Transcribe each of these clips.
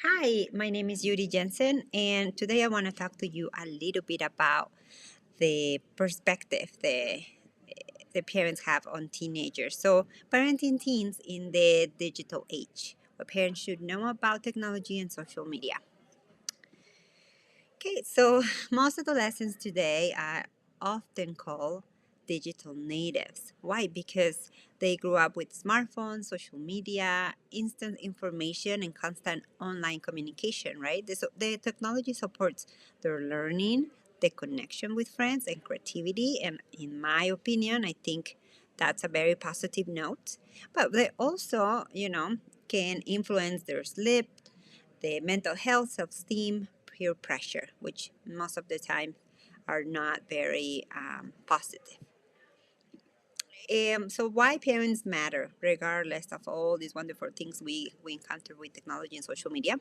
Hi, my name is Yuri Jensen, and today I want to talk to you a little bit about the perspective the parents have on teenagers. So, parenting teens in the digital age, what parents should know about technology and social media. Okay, so most adolescents today are often called digital natives. Why? Because they grew up with smartphones, social media, instant information, and constant online communication, right? The technology supports their learning, the connection with friends, and creativity. And in my opinion, I think that's a very positive note. But they also, can influence their sleep, the mental health, self-esteem, peer pressure, which most of the time are not very positive. So why parents matter, regardless of all these wonderful things we encounter with technology and social media,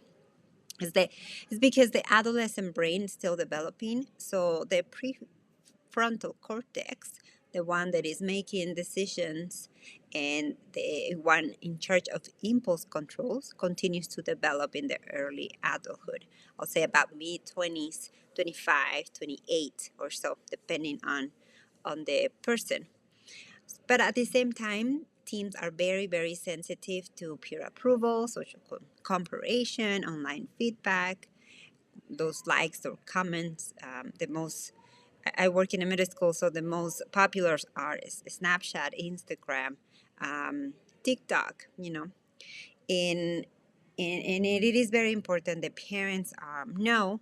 is that it's because the adolescent brain is still developing. So the prefrontal cortex, the one that is making decisions and the one in charge of impulse controls, continues to develop in the early adulthood. I'll say about mid 20s, 25, 28 or so, depending on the person. But at the same time, teens are very, very sensitive to peer approval, social comparison, online feedback, those likes or comments. The most I work in a middle school, so the most popular are Snapchat, Instagram, TikTok. And, and it is very important that parents know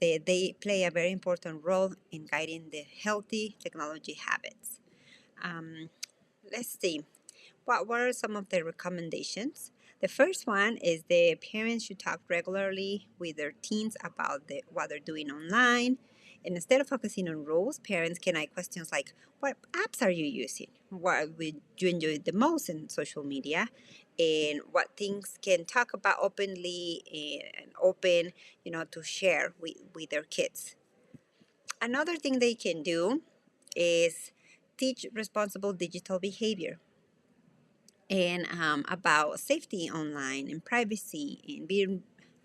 that they play a very important role in guiding the healthy technology habits. Um, let's see. What were some of the recommendations? The first one is the parents should talk regularly with their teens about what they're doing online. And instead of focusing on rules, parents can ask questions like, what apps are you using? What would you enjoy the most in social media? And what things can talk about openly and open, to share with their kids. Another thing they can do is teach responsible digital behavior and about safety online and privacy and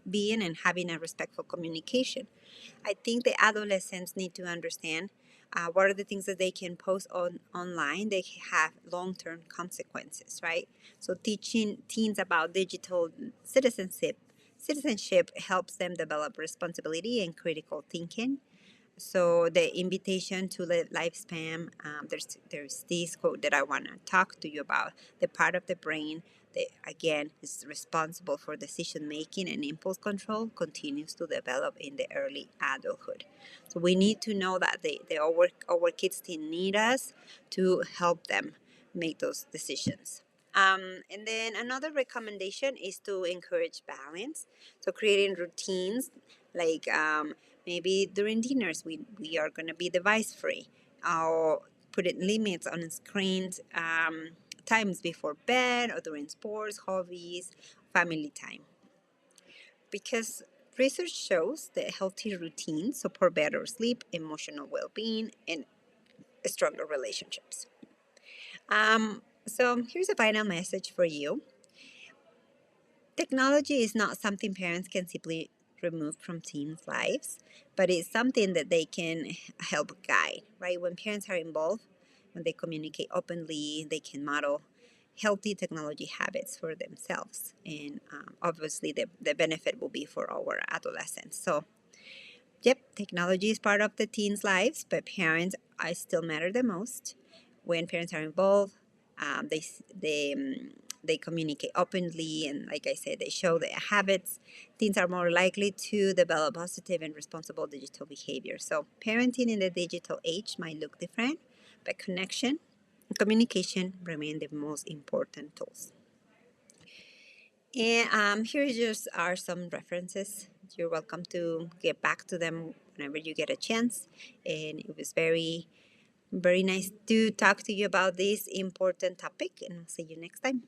being and having a respectful communication. I think the adolescents need to understand what are the things that they can post online. They have long-term consequences, right? So teaching teens about digital citizenship helps them develop responsibility and critical thinking. So the invitation to the lifespan, there's this quote that I want to talk to you about. The part of the brain that again is responsible for decision making and impulse control continues to develop in the early adulthood. So we need to know that our kids still need us to help them make those decisions. And then another recommendation is to encourage balance. So creating routines like maybe during dinners we are going to be device free, or putting limits on screens times before bed or during sports, hobbies, family time. Because research shows that healthy routines support better sleep, emotional well being, and stronger relationships. So here's a final message for you. Technology is not something parents can simply remove from teens' lives, but it's something that they can help guide, right? When parents are involved, when they communicate openly, they can model healthy technology habits for themselves. And obviously, the benefit will be for our adolescents. So, yep, technology is part of the teens' lives, but parents I still matter the most. When parents are involved, um, they they they communicate openly, and like I said, they show their habits. Teens are more likely to develop positive and responsible digital behavior. So parenting in the digital age might look different, but connection and communication remain the most important tools. And here just are some references. You're welcome to get back to them whenever you get a chance. And it was very, very nice to talk to you about this important topic. And I'll see you next time.